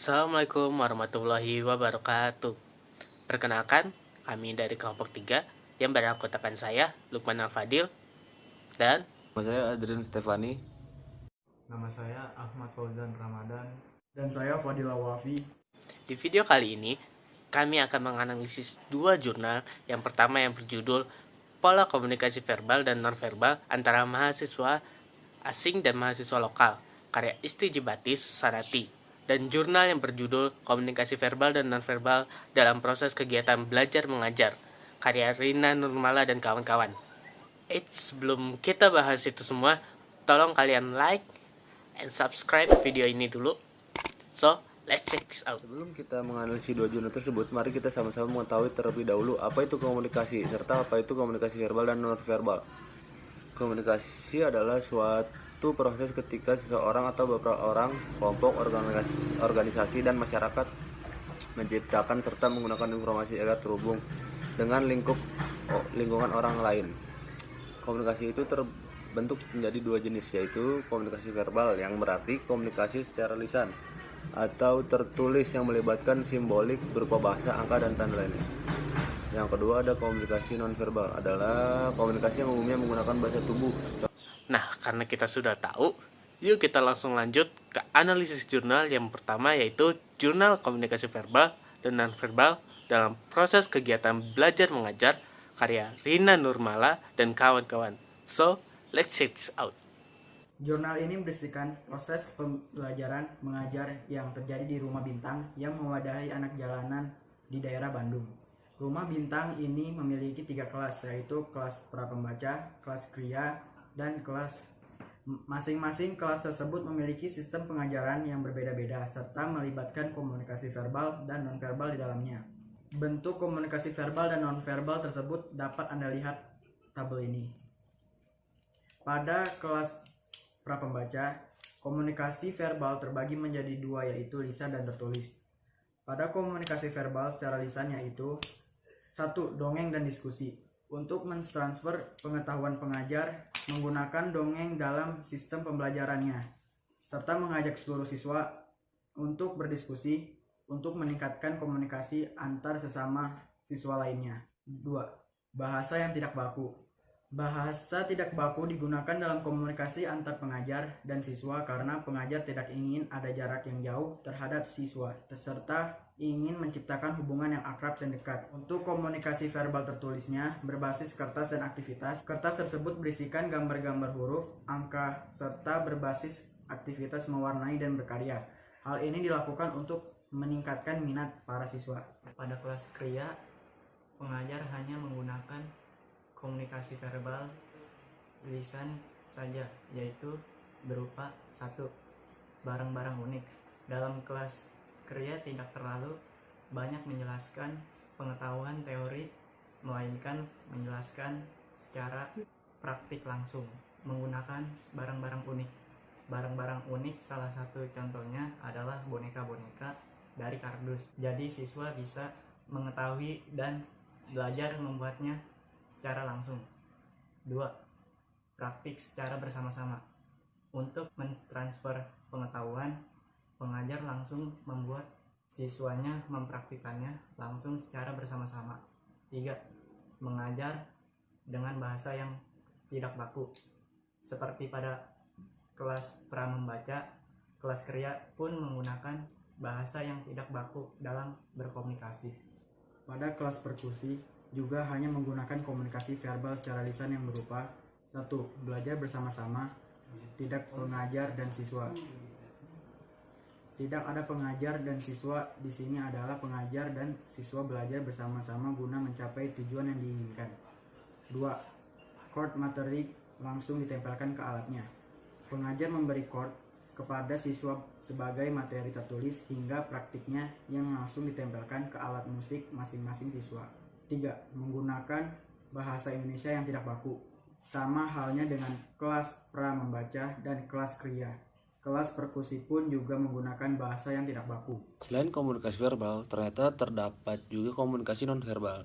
Assalamualaikum warahmatullahi wabarakatuh. Perkenalkan, kami dari kelompok 3 yang beranggotakan saya, Lukman Al-Fadil, dan Nama saya Adrian Stefani. Nama saya Ahmad Fauzan Ramadan. Dan saya Fadila Wafi. di video kali ini kami akan menganalisis dua jurnal. Yang pertama yang berjudul Pola Komunikasi Verbal dan Nonverbal antara mahasiswa asing dan mahasiswa lokal, karya Isti Jibatis Sanati, dan jurnal yang berjudul Komunikasi Verbal dan Nonverbal dalam Proses Kegiatan Belajar Mengajar, karya Rina Nurmala dan kawan-kawan. Sebelum kita bahas itu semua, tolong kalian like and subscribe video ini dulu. So, let's check this out. Sebelum kita menganalisis dua jurnal tersebut, mari kita sama-sama mengetahui terlebih dahulu apa itu komunikasi, serta apa itu komunikasi verbal dan non-verbal. Komunikasi adalah suatu proses ketika seseorang atau beberapa orang, kelompok, organisasi, dan masyarakat menciptakan serta menggunakan informasi agar terhubung dengan lingkungan orang lain. Komunikasi itu terbentuk menjadi dua jenis, yaitu komunikasi verbal yang berarti komunikasi secara lisan atau tertulis yang melibatkan simbolik berupa bahasa, angka, dan tanda lainnya. Yang kedua ada komunikasi nonverbal, adalah komunikasi yang umumnya menggunakan bahasa tubuh. Nah, karena kita sudah tahu, yuk kita langsung lanjut ke analisis jurnal yang pertama, yaitu Jurnal Komunikasi Verbal dan Nonverbal dalam Proses Kegiatan Belajar Mengajar, karya Rina Nurmala dan kawan-kawan. So, let's check this out. Jurnal ini berisikan proses pembelajaran mengajar yang terjadi di Rumah Bintang yang mewadahi anak jalanan di daerah Bandung. Rumah Bintang ini memiliki 3 kelas, yaitu kelas pra-pembaca, kelas kriya, dan kelas. Masing-masing kelas tersebut memiliki sistem pengajaran yang berbeda-beda serta melibatkan komunikasi verbal dan nonverbal di dalamnya. Bentuk komunikasi verbal dan nonverbal tersebut dapat Anda lihat tabel ini. Pada kelas pra-pembaca, komunikasi verbal terbagi menjadi 2, yaitu lisan dan tertulis. Pada komunikasi verbal secara lisan yaitu 1. Dongeng dan diskusi. Untuk mentransfer pengetahuan pengajar menggunakan dongeng dalam sistem pembelajarannya, serta mengajak seluruh siswa untuk berdiskusi untuk meningkatkan komunikasi antar sesama siswa lainnya. 2. Bahasa yang tidak baku. Bahasa tidak baku digunakan dalam komunikasi antar pengajar dan siswa karena pengajar tidak ingin ada jarak yang jauh terhadap siswa, serta ingin menciptakan hubungan yang akrab dan dekat. Untuk komunikasi verbal tertulisnya berbasis kertas dan aktivitas. Kertas tersebut berisikan gambar-gambar huruf, angka, serta berbasis aktivitas mewarnai dan berkarya. Hal ini dilakukan untuk meningkatkan minat para siswa. Pada kelas kriya, pengajar hanya menggunakan komunikasi verbal lisan saja, yaitu berupa 1. Barang-barang unik. Dalam kelas kriya tidak terlalu banyak menjelaskan pengetahuan teori, melainkan menjelaskan secara praktik langsung menggunakan barang-barang unik. Barang-barang unik salah satu contohnya adalah boneka-boneka dari kardus. Jadi siswa bisa mengetahui dan belajar membuatnya secara langsung. 2. Praktik secara bersama-sama. Untuk mentransfer pengetahuan, pengajar langsung membuat siswanya mempraktikannya langsung secara bersama-sama. 3. Mengajar dengan bahasa yang tidak baku. Seperti pada kelas pra-membaca, kelas kriya pun menggunakan bahasa yang tidak baku dalam berkomunikasi. Pada kelas perkusi juga hanya menggunakan komunikasi verbal secara lisan yang berupa 1. Belajar bersama-sama, tidak pengajar dan siswa. Tidak ada pengajar dan siswa di sini adalah pengajar dan siswa belajar bersama-sama guna mencapai tujuan yang diinginkan. 2. Chord materi langsung ditempelkan ke alatnya. Pengajar memberi chord kepada siswa sebagai materi tertulis hingga praktiknya yang langsung ditempelkan ke alat musik masing-masing siswa. 3. Menggunakan bahasa Indonesia yang tidak baku. Sama halnya dengan kelas pra-membaca dan kelas kriya. Kelas perkusi pun juga menggunakan bahasa yang tidak baku. Selain komunikasi verbal, ternyata terdapat juga komunikasi nonverbal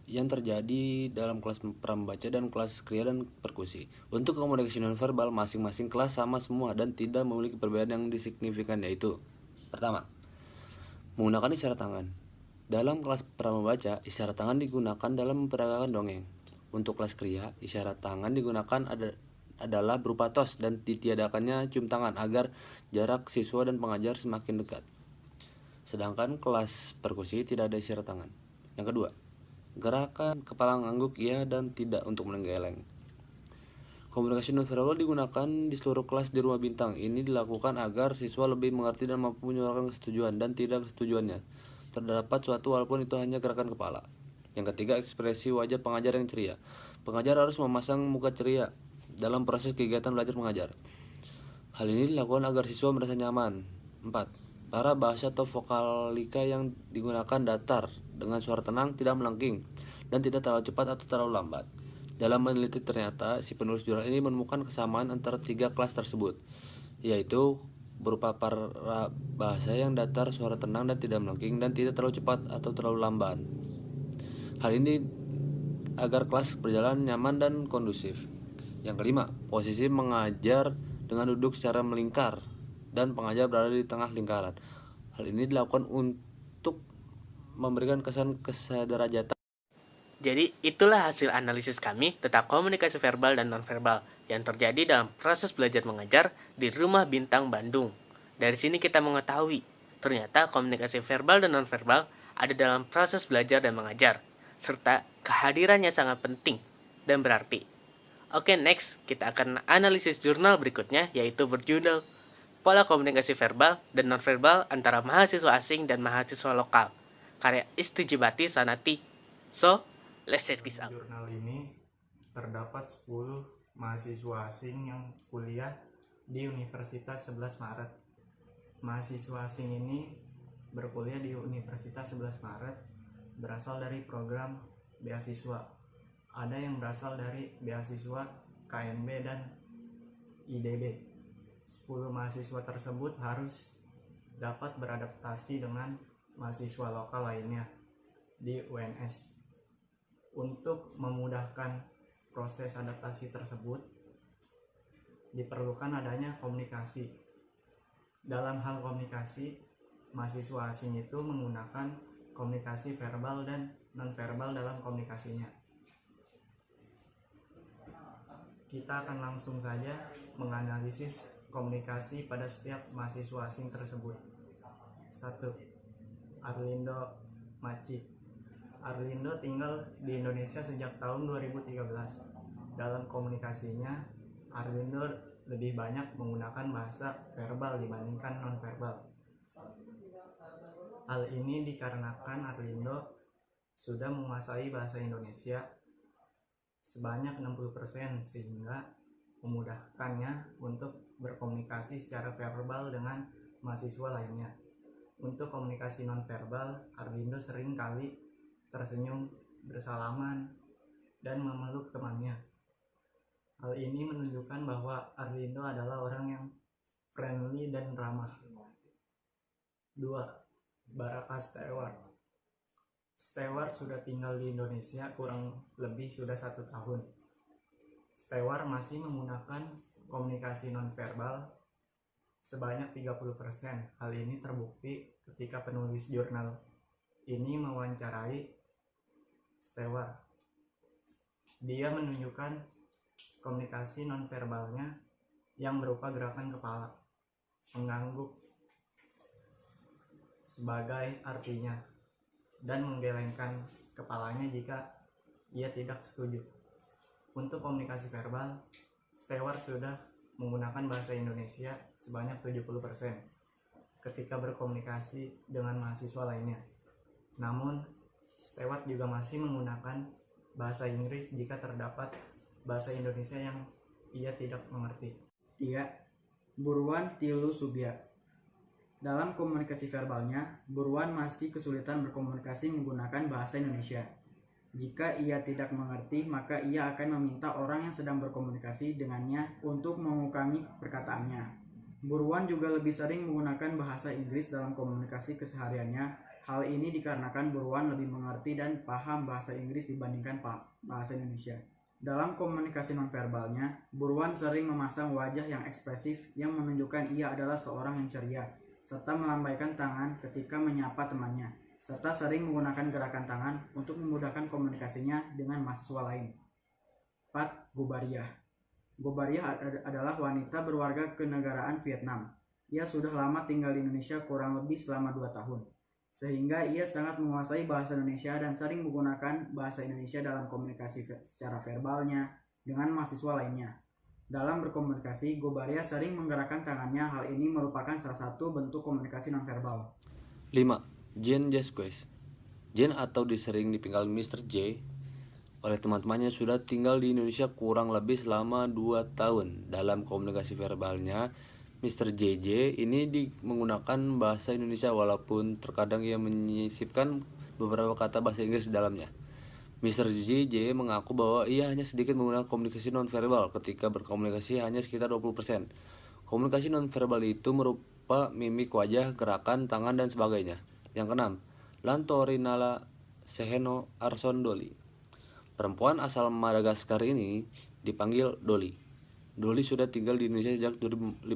yang terjadi dalam kelas pra-membaca dan kelas kriya dan perkusi. Untuk komunikasi nonverbal, masing-masing kelas sama semua dan tidak memiliki perbedaan yang signifikan, yaitu: pertama, Menggunakan isyarat tangan. Dalam kelas pramembaca, isyarat tangan digunakan dalam memperagakan dongeng. Untuk kelas kriya, isyarat tangan digunakan adalah berupa tos dan ditiadakannya cium tangan agar jarak siswa dan pengajar semakin dekat. Sedangkan kelas perkusi tidak ada isyarat tangan. Yang kedua, gerakan kepala mengangguk iya dan tidak untuk menggeleng. Komunikasi nonverbal digunakan di seluruh kelas di Rumah Bintang. Ini dilakukan agar siswa lebih mengerti dan mampu menyuarakan kesetujuan dan tidak kesetujuannya terdapat suatu walaupun itu hanya gerakan kepala. Yang ketiga, ekspresi wajah pengajar yang ceria. Pengajar harus memasang muka ceria dalam proses kegiatan belajar mengajar. Hal ini dilakukan agar siswa merasa nyaman. 4. Para bahasa atau vokalika yang digunakan datar dengan suara tenang, tidak melengking, dan tidak terlalu cepat atau terlalu lambat. Dalam meneliti ternyata si penulis jurnal ini menemukan kesamaan antara 3 kelas tersebut, yaitu berupa para bahasa yang datar, suara tenang dan tidak melengking, dan tidak terlalu cepat atau terlalu lamban. Hal ini agar kelas berjalan nyaman dan kondusif. Yang kelima, posisi mengajar dengan duduk secara melingkar dan pengajar berada di tengah lingkaran. Hal ini dilakukan untuk memberikan kesan kesederajatan. Jadi itulah hasil analisis kami tentang komunikasi verbal dan nonverbal yang terjadi dalam proses belajar mengajar di Rumah Bintang Bandung. Dari sini kita mengetahui, ternyata komunikasi verbal dan nonverbal ada dalam proses belajar dan mengajar, serta kehadirannya sangat penting dan berarti. Oke, next kita akan analisis jurnal berikutnya, yaitu berjudul Pola Komunikasi Verbal dan Nonverbal Antara Mahasiswa Asing dan Mahasiswa Lokal, karya Istijibati Sanati. So, let's check this out. Jurnal ini terdapat 10 mahasiswa asing yang kuliah di Universitas 11 Maret. Mahasiswa asing ini berkuliah di Universitas 11 Maret berasal dari program beasiswa. Ada yang berasal dari beasiswa KNB dan IDB. 10 mahasiswa tersebut harus dapat beradaptasi dengan mahasiswa lokal lainnya di UNS. Untuk memudahkan proses adaptasi tersebut, diperlukan adanya komunikasi. Dalam hal komunikasi, mahasiswa asing itu menggunakan komunikasi verbal dan nonverbal dalam komunikasinya. Kita akan langsung saja menganalisis komunikasi pada setiap mahasiswa asing tersebut. 1. Arlindo Maci. Arlindo tinggal di Indonesia sejak tahun 2013. Dalam komunikasinya, Arlindo lebih banyak menggunakan bahasa verbal dibandingkan nonverbal. Hal ini dikarenakan Arlindo sudah menguasai bahasa Indonesia sebanyak 60%, sehingga memudahkannya untuk berkomunikasi secara verbal dengan mahasiswa lainnya. Untuk komunikasi nonverbal, Arlindo sering kali tersenyum, bersalaman, dan memeluk temannya. Hal ini menunjukkan bahwa Arlindo adalah orang yang friendly dan ramah. 2. Baraka Stewart. Stewart sudah tinggal di Indonesia kurang lebih sudah 1 tahun. Stewart masih menggunakan komunikasi nonverbal sebanyak 30%. Hal ini terbukti ketika penulis jurnal ini mewawancarai Stewart. Dia menunjukkan komunikasi nonverbalnya yang berupa gerakan kepala, mengangguk sebagai artinya, dan menggelengkan kepalanya jika ia tidak setuju. Untuk komunikasi verbal, Stewart sudah menggunakan bahasa Indonesia sebanyak 70% ketika berkomunikasi dengan mahasiswa lainnya. Namun, Stewart juga masih menggunakan bahasa Inggris jika terdapat bahasa Indonesia yang ia tidak mengerti. 3. Burwan Tilu Subya. Dalam komunikasi verbalnya, Burwan masih kesulitan berkomunikasi menggunakan bahasa Indonesia. Jika ia tidak mengerti, maka ia akan meminta orang yang sedang berkomunikasi dengannya untuk mengulangi perkataannya. Burwan juga lebih sering menggunakan bahasa Inggris dalam komunikasi kesehariannya. Hal ini dikarenakan Burwan lebih mengerti dan paham bahasa Inggris dibandingkan bahasa Indonesia. Dalam komunikasi nonverbalnya, Burwan sering memasang wajah yang ekspresif yang menunjukkan ia adalah seorang yang ceria, serta melambaikan tangan ketika menyapa temannya, serta sering menggunakan gerakan tangan untuk memudahkan komunikasinya dengan mahasiswa lain. 4. Gobariah. Gobariah adalah wanita berwarga kenegaraan Vietnam. Ia sudah lama tinggal di Indonesia kurang lebih selama 2 tahun, sehingga ia sangat menguasai bahasa Indonesia dan sering menggunakan bahasa Indonesia dalam komunikasi secara verbalnya dengan mahasiswa lainnya. Dalam berkomunikasi, Gobariah sering menggerakkan tangannya. Hal ini merupakan salah satu bentuk komunikasi nonverbal. 5. Jean Jasquez. Jean atau disering dipanggil Mr. J oleh teman-temannya sudah tinggal di Indonesia kurang lebih selama 2 tahun. Dalam komunikasi verbalnya, Mr. JJ ini menggunakan bahasa Indonesia walaupun terkadang ia menyisipkan beberapa kata bahasa Inggris di dalamnya. Mr. JJ mengaku bahwa ia hanya sedikit menggunakan komunikasi nonverbal ketika berkomunikasi hanya sekitar 20%. Komunikasi nonverbal itu merupa mimik wajah, gerakan tangan, dan sebagainya. Yang keenam, Lantorinala Seheno Arsondoli. Perempuan asal Madagaskar ini dipanggil Dolly. Dolly sudah tinggal di Indonesia sejak 2015.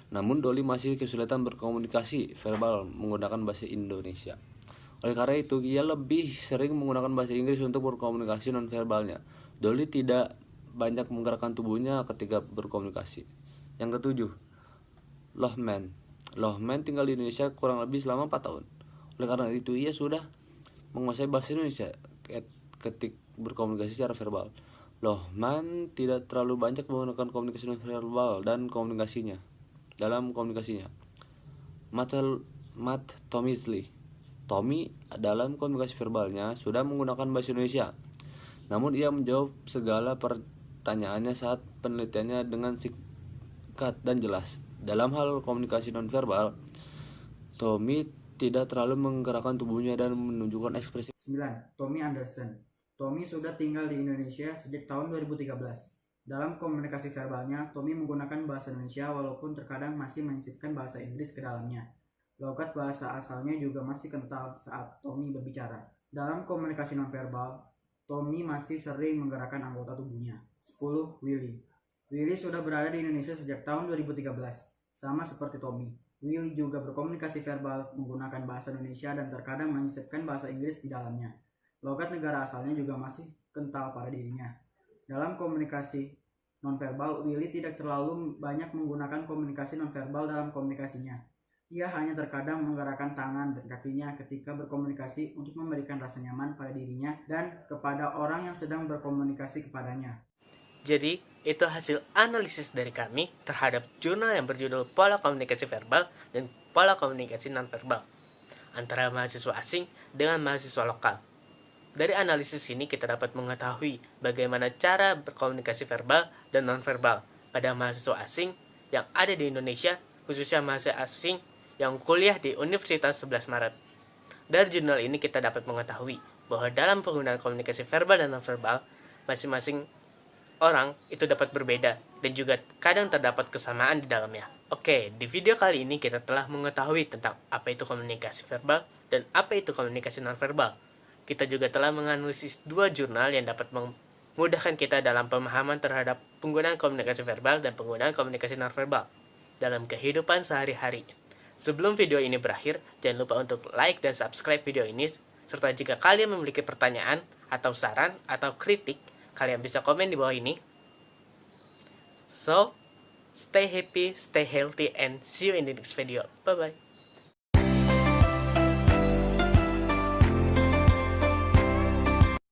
Namun Dolly masih kesulitan berkomunikasi verbal menggunakan bahasa Indonesia. Oleh karena itu, ia lebih sering menggunakan bahasa Inggris untuk berkomunikasi nonverbalnya. Dolly tidak banyak menggerakkan tubuhnya ketika berkomunikasi. Yang ketujuh, Lohman. Lohman tinggal di Indonesia kurang lebih selama 4 tahun. Oleh karena itu, ia sudah menguasai bahasa Indonesia ketika berkomunikasi secara verbal. Lohman tidak terlalu banyak menggunakan komunikasi nonverbal dan komunikasinya. Dalam komunikasinya, Matt Tomisley. Tommy dalam komunikasi verbalnya sudah menggunakan bahasa Indonesia. Namun ia menjawab segala pertanyaannya saat penelitiannya dengan singkat dan jelas. Dalam hal komunikasi nonverbal, Tommy tidak terlalu menggerakkan tubuhnya dan menunjukkan ekspresi. 9. Tommy Anderson. Tommy sudah tinggal di Indonesia sejak tahun 2013. Dalam komunikasi verbalnya, Tommy menggunakan bahasa Indonesia walaupun terkadang masih menyisipkan bahasa Inggris ke dalamnya. Logat bahasa asalnya juga masih kental saat Tommy berbicara. Dalam komunikasi nonverbal, Tommy masih sering menggerakkan anggota tubuhnya. 10. Willy. Willy sudah berada di Indonesia sejak tahun 2013. Sama seperti Tommy, Willy juga berkomunikasi verbal menggunakan bahasa Indonesia dan terkadang menyisipkan bahasa Inggris di dalamnya. Logat negara asalnya juga masih kental pada dirinya. Dalam komunikasi nonverbal, Willy tidak terlalu banyak menggunakan komunikasi nonverbal dalam komunikasinya. Ia hanya terkadang menggerakkan tangan dan kakinya ketika berkomunikasi untuk memberikan rasa nyaman pada dirinya dan kepada orang yang sedang berkomunikasi kepadanya. Jadi, itu hasil analisis dari kami terhadap jurnal yang berjudul Pola Komunikasi Verbal dan Pola Komunikasi Nonverbal antara mahasiswa asing dengan mahasiswa lokal. Dari analisis ini kita dapat mengetahui bagaimana cara berkomunikasi verbal dan nonverbal pada mahasiswa asing yang ada di Indonesia, khususnya mahasiswa asing yang kuliah di Universitas 11 Maret. Dari jurnal ini kita dapat mengetahui bahwa dalam penggunaan komunikasi verbal dan nonverbal, masing-masing orang itu dapat berbeda dan juga kadang terdapat kesamaan di dalamnya. Oke, di video kali ini kita telah mengetahui tentang apa itu komunikasi verbal dan apa itu komunikasi nonverbal. Kita juga telah menganalisis 2 jurnal yang dapat memudahkan kita dalam pemahaman terhadap penggunaan komunikasi verbal dan penggunaan komunikasi nonverbal dalam kehidupan sehari-hari. Sebelum video ini berakhir, jangan lupa untuk like dan subscribe video ini, serta jika kalian memiliki pertanyaan atau saran atau kritik, kalian bisa komen di bawah ini. So, stay happy, stay healthy, and see you in the next video. Bye-bye.